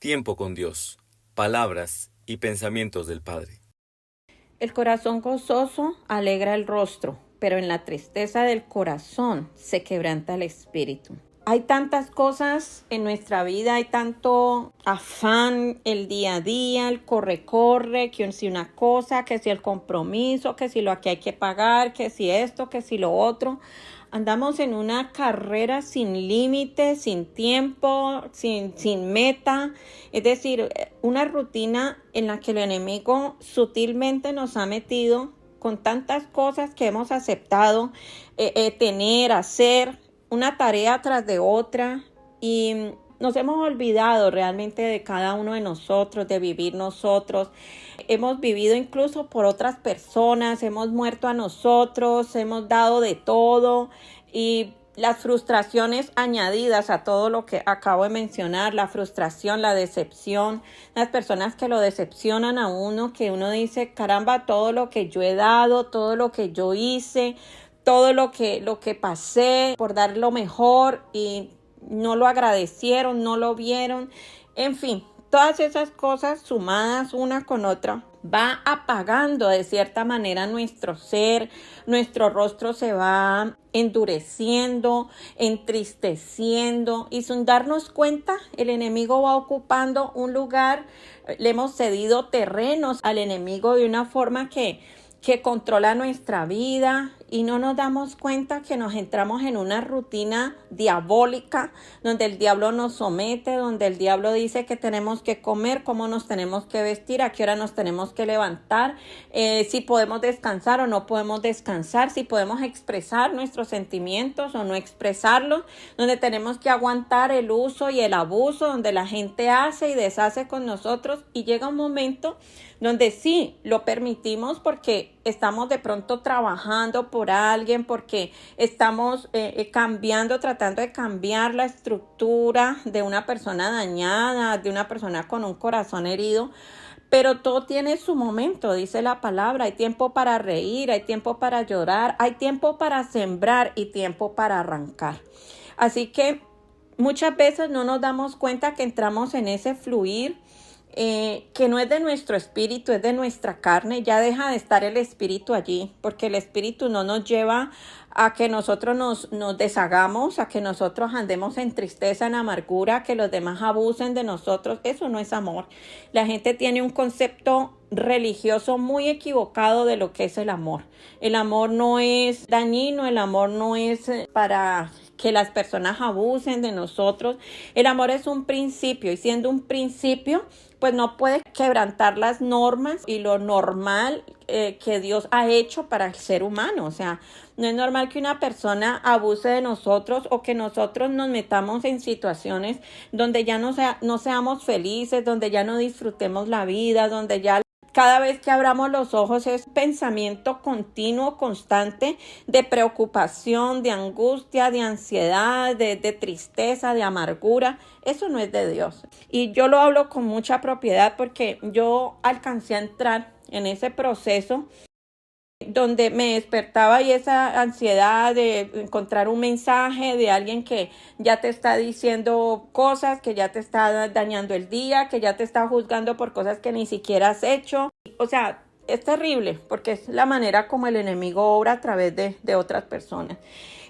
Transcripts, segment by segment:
Tiempo con Dios. Palabras y pensamientos del Padre. El corazón gozoso alegra el rostro, pero en la tristeza del corazón se quebranta el espíritu. Hay tantas cosas en nuestra vida, hay tanto afán, el día a día, el corre-corre, que si una cosa, que si el compromiso, que si lo que hay que pagar, que si esto, que si lo otro. Andamos en una carrera sin límite, sin tiempo, sin meta. Es decir, una rutina en la que el enemigo sutilmente nos ha metido con tantas cosas que hemos aceptado tener, hacer, una tarea tras de otra, y nos hemos olvidado realmente de cada uno de nosotros, de vivir nosotros. Hemos vivido incluso por otras personas, hemos muerto a nosotros, hemos dado de todo, y las frustraciones añadidas a todo lo que acabo de mencionar, la frustración, la decepción, las personas que lo decepcionan a uno, que uno dice, caramba, todo lo que yo he dado, todo lo que yo hice, todo lo que pasé por dar lo mejor y no lo agradecieron, no lo vieron. En fin, todas esas cosas sumadas una con otra va apagando de cierta manera nuestro ser, nuestro rostro se va endureciendo, entristeciendo, y sin darnos cuenta el enemigo va ocupando un lugar. Le hemos cedido terrenos al enemigo de una forma que controla nuestra vida, y no nos damos cuenta que nos entramos en una rutina diabólica donde el diablo nos somete, donde el diablo dice que tenemos que comer, cómo nos tenemos que vestir, a qué hora nos tenemos que levantar, si podemos descansar o no podemos descansar, si podemos expresar nuestros sentimientos o no expresarlos, donde tenemos que aguantar el uso y el abuso, donde la gente hace y deshace con nosotros, y llega un momento donde sí lo permitimos porque estamos de pronto trabajando por alguien, porque estamos cambiando, tratando de cambiar la estructura de una persona dañada, de una persona con un corazón herido. Pero todo tiene su momento, dice la palabra. Hay tiempo para reír, hay tiempo para llorar, hay tiempo para sembrar y tiempo para arrancar. Así que muchas veces no nos damos cuenta que entramos en ese fluir, que no es de nuestro espíritu, es de nuestra carne. Ya deja de estar el espíritu allí, porque el espíritu no nos lleva a que nosotros nos deshagamos, a que nosotros andemos en tristeza, en amargura, que los demás abusen de nosotros. Eso no es amor. La gente tiene un concepto religioso muy equivocado de lo que es el amor. El amor no es dañino, el amor no es para que las personas abusen de nosotros. El amor es un principio, y siendo un principio, pues no puede quebrantar las normas y lo normal que Dios ha hecho para el ser humano. O sea, no es normal que una persona abuse de nosotros o que nosotros nos metamos en situaciones donde ya no seamos felices, donde ya no disfrutemos la vida, donde ya cada vez que abramos los ojos es pensamiento continuo, constante, de preocupación, de angustia, de ansiedad, de tristeza, de amargura. Eso no es de Dios. Y yo lo hablo con mucha propiedad porque yo alcancé a entrar en ese proceso donde me despertaba y esa ansiedad de encontrar un mensaje de alguien que ya te está diciendo cosas, que ya te está dañando el día, que ya te está juzgando por cosas que ni siquiera has hecho. O sea, es terrible porque es la manera como el enemigo obra a través de otras personas.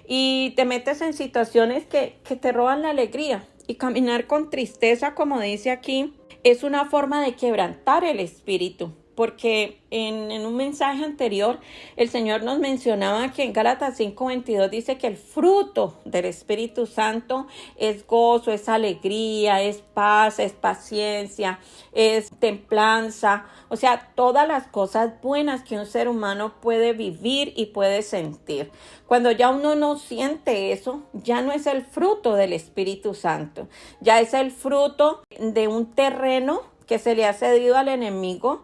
Y te metes en situaciones que te roban la alegría. Y caminar con tristeza, como dice aquí, es una forma de quebrantar el espíritu. Porque en un mensaje anterior el Señor nos mencionaba que en Gálatas 5:22 dice que el fruto del Espíritu Santo es gozo, es alegría, es paz, es paciencia, es templanza. O sea, todas las cosas buenas que un ser humano puede vivir y puede sentir. Cuando ya uno no siente eso, ya no es el fruto del Espíritu Santo, ya es el fruto de un terreno que se le ha cedido al enemigo,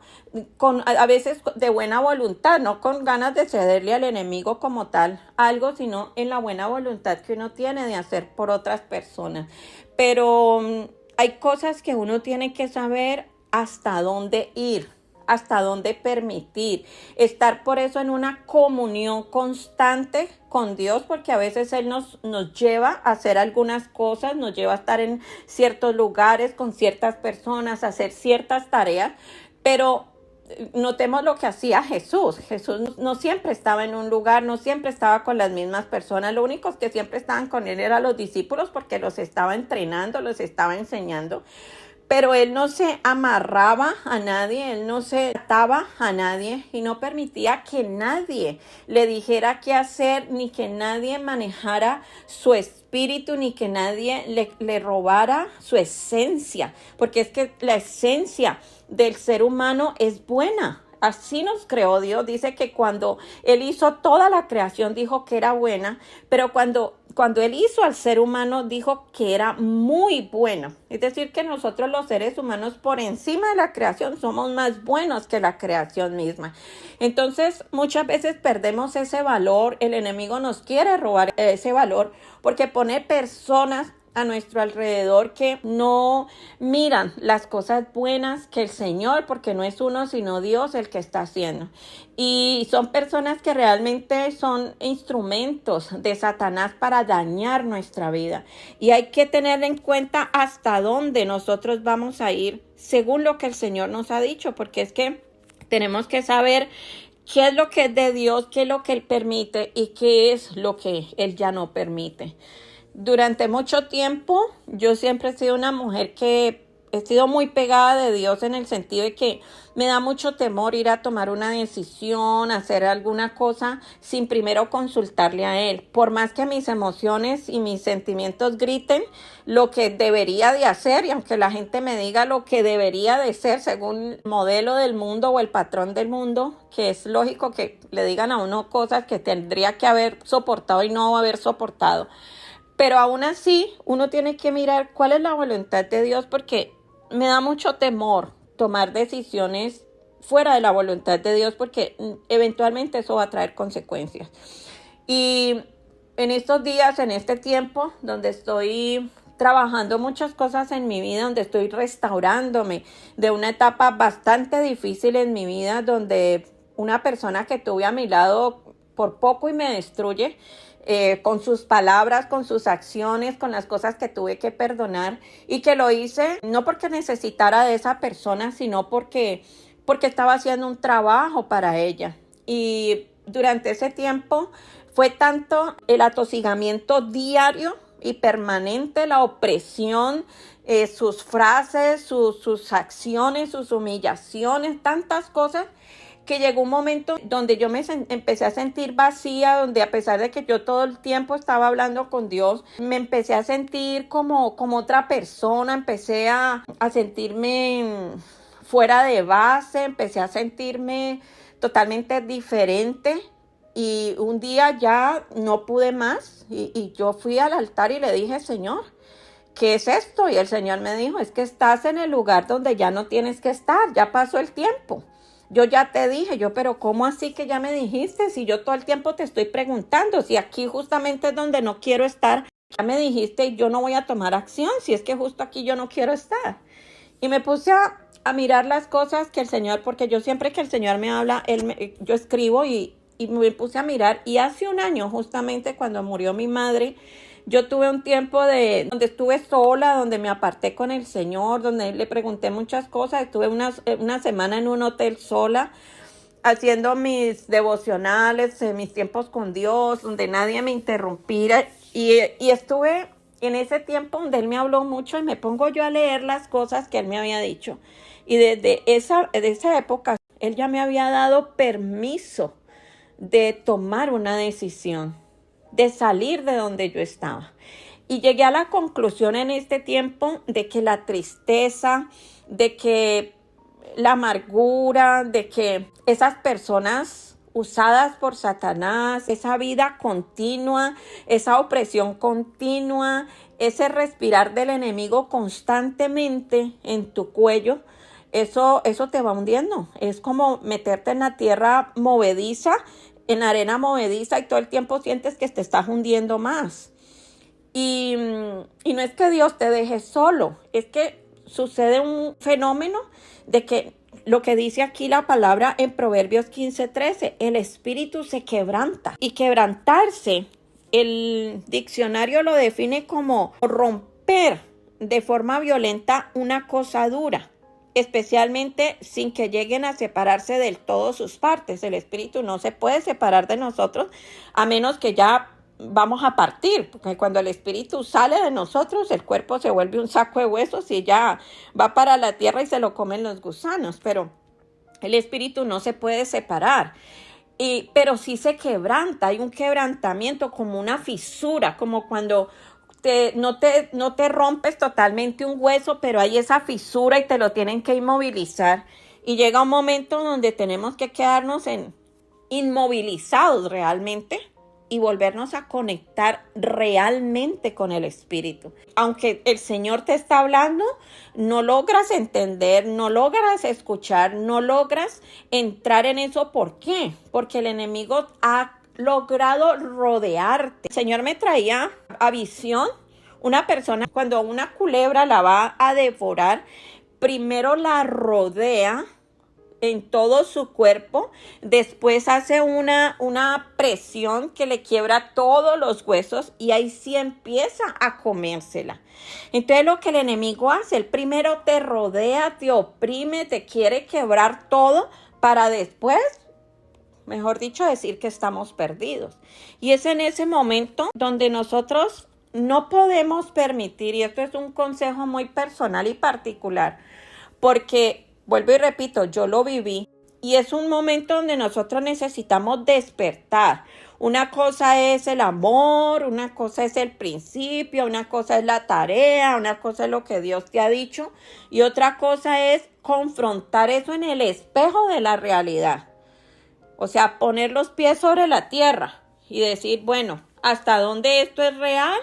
a veces de buena voluntad, no con ganas de cederle al enemigo como tal algo, sino en la buena voluntad que uno tiene de hacer por otras personas. Pero hay cosas que uno tiene que saber hasta dónde ir, hasta dónde permitir. Estar por eso en una comunión constante con Dios, porque a veces Él nos lleva a hacer algunas cosas, nos lleva a estar en ciertos lugares con ciertas personas, a hacer ciertas tareas, pero notemos lo que hacía Jesús. Jesús no siempre estaba en un lugar, no siempre estaba con las mismas personas. Lo único que siempre estaban con él eran los discípulos porque los estaba entrenando, los estaba enseñando. Pero él no se amarraba a nadie, él no se ataba a nadie y no permitía que nadie le dijera qué hacer, ni que nadie manejara su espíritu, ni que nadie le robara su esencia, porque es que la esencia del ser humano es buena. Así nos creó Dios. Dice que cuando Él hizo toda la creación dijo que era buena, pero cuando Él hizo al ser humano dijo que era muy bueno. Es decir, que nosotros los seres humanos por encima de la creación somos más buenos que la creación misma. Entonces muchas veces perdemos ese valor. El enemigo nos quiere robar ese valor porque pone personas a nuestro alrededor que no miran las cosas buenas que el Señor, porque no es uno sino Dios el que está haciendo. Y son personas que realmente son instrumentos de Satanás para dañar nuestra vida. Y hay que tener en cuenta hasta dónde nosotros vamos a ir según lo que el Señor nos ha dicho, porque es que tenemos que saber qué es lo que es de Dios, qué es lo que Él permite y qué es lo que Él ya no permite. Durante mucho tiempo yo siempre he sido una mujer que he sido muy pegada de Dios en el sentido de que me da mucho temor ir a tomar una decisión, hacer alguna cosa sin primero consultarle a Él. Por más que mis emociones y mis sentimientos griten lo que debería de hacer y aunque la gente me diga lo que debería de ser según el modelo del mundo o el patrón del mundo, que es lógico que le digan a uno cosas que tendría que haber soportado y no haber soportado. Pero aún así, uno tiene que mirar cuál es la voluntad de Dios porque me da mucho temor tomar decisiones fuera de la voluntad de Dios porque eventualmente eso va a traer consecuencias. Y en estos días, en este tiempo, donde estoy trabajando muchas cosas en mi vida, donde estoy restaurándome de una etapa bastante difícil en mi vida, donde una persona que tuve a mi lado por poco y me destruye, con sus palabras, con sus acciones, con las cosas que tuve que perdonar y que lo hice no porque necesitara de esa persona, sino porque estaba haciendo un trabajo para ella. Y durante ese tiempo fue tanto el atosigamiento diario y permanente, la opresión, sus frases, sus acciones, sus humillaciones, tantas cosas, que llegó un momento donde yo me empecé a sentir vacía, donde a pesar de que yo todo el tiempo estaba hablando con Dios, me empecé a sentir como otra persona, empecé a sentirme fuera de base, empecé a sentirme totalmente diferente y un día ya no pude más y yo fui al altar y le dije, Señor, ¿qué es esto? Y el Señor me dijo, es que estás en el lugar donde ya no tienes que estar, ya pasó el tiempo. Yo ya te dije, pero ¿cómo así que ya me dijiste? Si yo todo el tiempo te estoy preguntando, si aquí justamente es donde no quiero estar, ya me dijiste y yo no voy a tomar acción, si es que justo aquí yo no quiero estar. Y me puse a mirar las cosas que el Señor, porque yo siempre que el Señor me habla, yo escribo y me puse a mirar. Y hace un año, justamente cuando murió mi madre, yo tuve un tiempo donde estuve sola, donde me aparté con el Señor, donde le pregunté muchas cosas. Estuve una semana en un hotel sola, haciendo mis devocionales, mis tiempos con Dios, donde nadie me interrumpiera. Y estuve en ese tiempo donde Él me habló mucho y me pongo yo a leer las cosas que Él me había dicho. Y desde esa época, Él ya me había dado permiso de tomar una decisión, de salir de donde yo estaba. Y llegué a la conclusión en este tiempo de que la tristeza, de que la amargura, de que esas personas usadas por Satanás, esa vida continua, esa opresión continua, ese respirar del enemigo constantemente en tu cuello, eso te va hundiendo. Es como meterte en la tierra movediza, en arena movediza y todo el tiempo sientes que te estás hundiendo más. Y no es que Dios te deje solo, es que sucede un fenómeno de que lo que dice aquí la palabra en Proverbios 15:13, el espíritu se quebranta. Y quebrantarse, el diccionario lo define como romper de forma violenta una cosa dura, especialmente sin que lleguen a separarse del todo sus partes. El espíritu no se puede separar de nosotros a menos que ya vamos a partir, porque cuando el espíritu sale de nosotros, el cuerpo se vuelve un saco de huesos y ya va para la tierra y se lo comen los gusanos, pero el espíritu no se puede separar. Pero sí se quebranta, hay un quebrantamiento, como una fisura, como cuando no te rompes totalmente un hueso, pero hay esa fisura y te lo tienen que inmovilizar. Y llega un momento donde tenemos que quedarnos inmovilizados realmente y volvernos a conectar realmente con el espíritu. Aunque el Señor te está hablando, no logras entender, no logras escuchar, no logras entrar en eso. ¿Por qué? Porque el enemigo ha logrado rodearte. El Señor me traía a visión una persona cuando una culebra la va a devorar, primero la rodea en todo su cuerpo, después hace una presión que le quiebra todos los huesos y ahí sí empieza a comérsela. Entonces lo que el enemigo hace, el primero te rodea, te oprime, te quiere quebrar todo para después, mejor dicho, decir que estamos perdidos. Y es en ese momento donde nosotros no podemos permitir, y esto es un consejo muy personal y particular, porque vuelvo y repito, yo lo viví y es un momento donde nosotros necesitamos despertar. Una cosa es el amor, una cosa es el principio, una cosa es la tarea, una cosa es lo que Dios te ha dicho y otra cosa es confrontar eso en el espejo de la realidad. O sea, poner los pies sobre la tierra y decir, bueno, ¿hasta dónde esto es real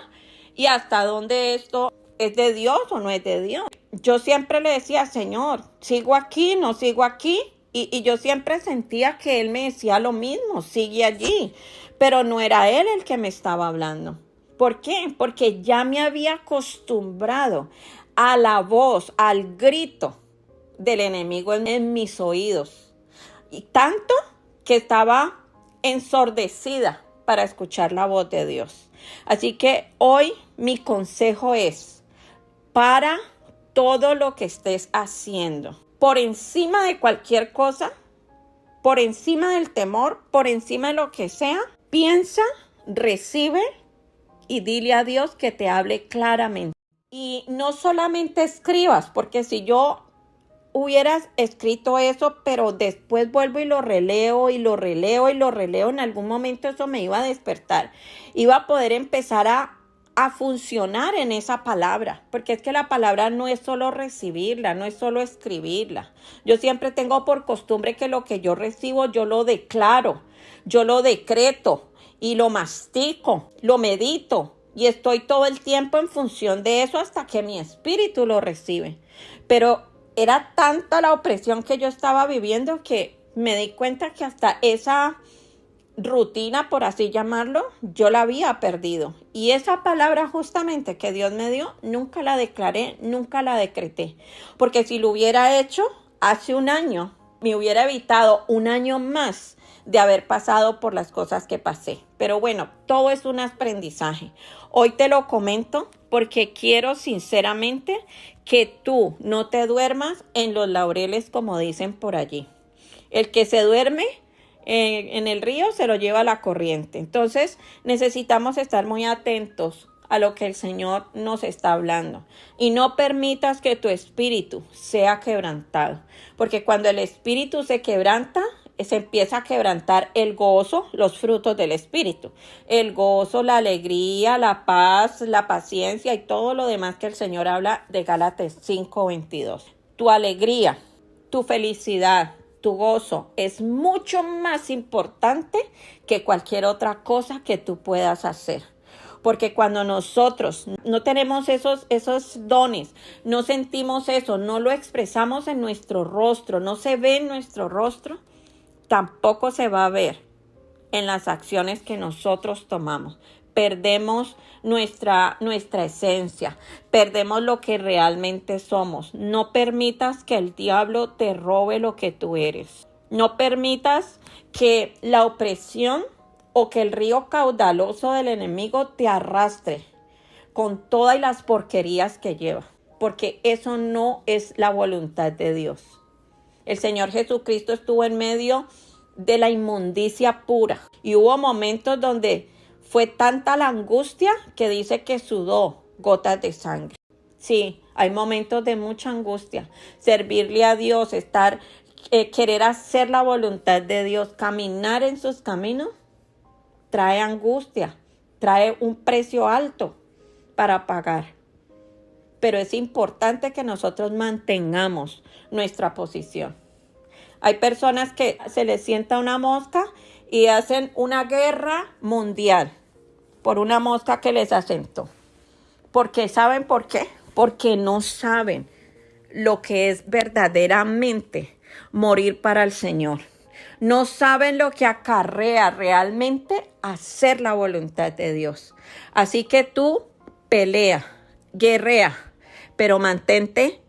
y hasta dónde esto es de Dios o no es de Dios? Yo siempre le decía, Señor, ¿sigo aquí, no sigo aquí? Y yo siempre sentía que Él me decía lo mismo, sigue allí. Pero no era Él el que me estaba hablando. ¿Por qué? Porque ya me había acostumbrado a la voz, al grito del enemigo en mis oídos. Y tanto que estaba ensordecida para escuchar la voz de Dios. Así que hoy mi consejo es, para todo lo que estés haciendo, por encima de cualquier cosa, por encima del temor, por encima de lo que sea, piensa, recibe y dile a Dios que te hable claramente. Y no solamente escribas, porque si yo hubieras escrito eso, pero después vuelvo y lo releo y lo releo y lo releo, en algún momento eso me iba a despertar. Iba a poder empezar a funcionar en esa palabra, porque es que la palabra no es solo recibirla, no es solo escribirla. Yo siempre tengo por costumbre que lo que yo recibo, yo lo declaro, yo lo decreto y lo mastico, lo medito y estoy todo el tiempo en función de eso hasta que mi espíritu lo recibe. Pero era tanta la opresión que yo estaba viviendo que me di cuenta que hasta esa rutina, por así llamarlo, yo la había perdido. Y esa palabra justamente que Dios me dio, nunca la declaré, nunca la decreté. Porque si lo hubiera hecho hace un año, me hubiera evitado un año más de haber pasado por las cosas que pasé. Pero bueno, todo es un aprendizaje. Hoy te lo comento porque quiero sinceramente que tú no te duermas en los laureles, como dicen por allí. El que se duerme en el río se lo lleva la corriente. Entonces necesitamos estar muy atentos a lo que el Señor nos está hablando y no permitas que tu espíritu sea quebrantado, porque cuando el espíritu se quebranta, se empieza a quebrantar el gozo, los frutos del espíritu, el gozo, la alegría, la paz, la paciencia y todo lo demás que el Señor habla de Gálatas 5:22. Tu alegría, tu felicidad, tu gozo es mucho más importante que cualquier otra cosa que tú puedas hacer. Porque cuando nosotros no tenemos esos dones, no sentimos eso, no lo expresamos en nuestro rostro, no se ve en nuestro rostro, tampoco se va a ver en las acciones que nosotros tomamos. perdemos nuestra esencia, perdemos lo que realmente somos. No permitas que el diablo te robe lo que tú eres. No permitas que la opresión o que el río caudaloso del enemigo te arrastre con todas las porquerías que lleva, porque eso no es la voluntad de Dios. El Señor Jesucristo estuvo en medio de la inmundicia pura y hubo momentos donde fue tanta la angustia que dice que sudó gotas de sangre. Sí, hay momentos de mucha angustia. Servirle a Dios, querer hacer la voluntad de Dios, caminar en sus caminos, trae angustia, trae un precio alto para pagar. Pero es importante que nosotros mantengamos nuestra posición. Hay personas que se les sienta una mosca y hacen una guerra mundial por una mosca que les asentó. ¿Porque saben por qué? Porque no saben lo que es verdaderamente morir para el Señor. No saben lo que acarrea realmente hacer la voluntad de Dios. Así que tú pelea, guerrea, pero mantente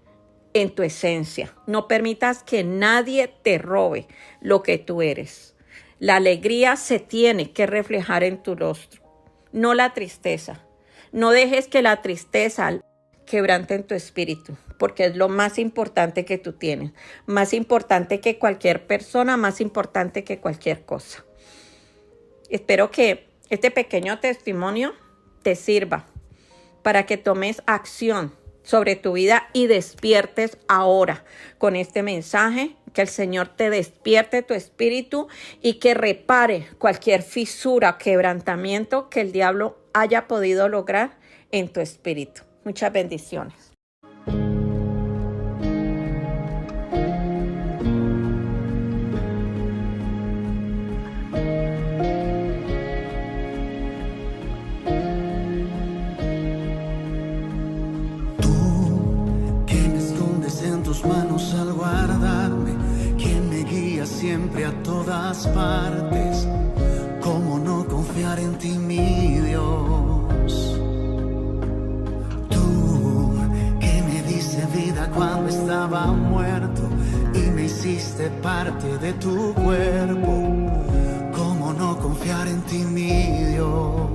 en tu esencia. No permitas que nadie te robe lo que tú eres. La alegría se tiene que reflejar en tu rostro, no la tristeza. No dejes que la tristeza quebrante en tu espíritu, porque es lo más importante que tú tienes. Más importante que cualquier persona, más importante que cualquier cosa. Espero que este pequeño testimonio te sirva para que tomes acción sobre tu vida y despiertes ahora con este mensaje, que el Señor te despierte tu espíritu y que repare cualquier fisura, quebrantamiento que el diablo haya podido lograr en tu espíritu. Muchas bendiciones. Manos al guardarme, quien me guía siempre a todas partes. ¿Cómo no confiar en ti, mi Dios? Tú que me diste vida cuando estaba muerto y me hiciste parte de tu cuerpo. ¿Cómo no confiar en ti, mi Dios?